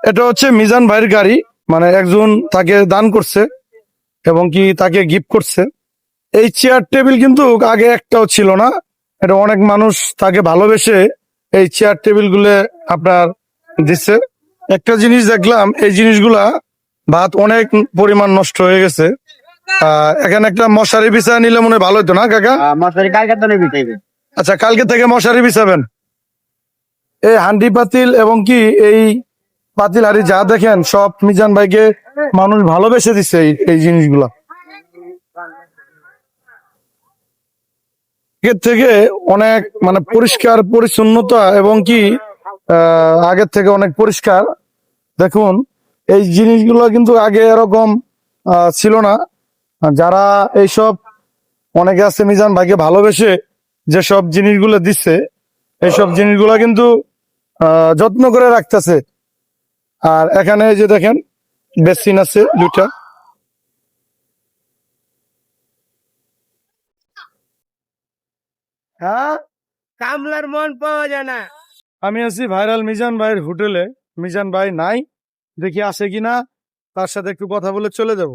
এটা হচ্ছে মিজান ভাইয়ের গাড়ি, মানে একজন তাকে দান করছে এবং কি তাকে গিফট করছে। এই চেয়ার টেবিল কিন্তু আগে একটাও ছিল না। এটা অনেক মানুষ তাকে ভালোবেসে এই চেয়ার টেবিল গুলো আপনার দিচ্ছে। একটা জিনিস দেখলাম, এই জিনিসগুলা ভাত অনেক পরিমাণ নষ্ট হয়ে গেছে। এখানে একটা মশারি বিছায় নিলে মনে হয় ভালো হতো না কাকা? মশারি কালকে তো বিছাইবে। আচ্ছা, কালকে থেকে মশারি বিছাবেন। এই হান্ডি পাতিল এবং কি এই পাতিল হাড়ি যা দেখেন সব মিজান ভাইকে মানুষ ভালোবেসে দিচ্ছে এই জিনিসগুলা। আগের থেকে অনেক মানে পরিষ্কার পরিচ্ছন্নতা এবং কি আগের থেকে অনেক পরিষ্কার। দেখুন এই জিনিসগুলো কিন্তু আগে এরকম ছিল না। যারা এইসব অনেকে আছে মিজান ভাইকে ভালোবেসে যেসব জিনিসগুলো দিচ্ছে, এইসব জিনিসগুলো কিন্তু যত্ন করে রাখতেছে। আর এখানে যে দেখেন বেসিন আছে দুটা। হ্যাঁ, কামলার মন পাওয়া যায় না। আমি আছি ভাইরাল মিজান ভাইয়ের হোটেলে। মিজান ভাই নাই, দেখি আসে কিনা, তার সাথে একটু কথা বলে চলে যাব।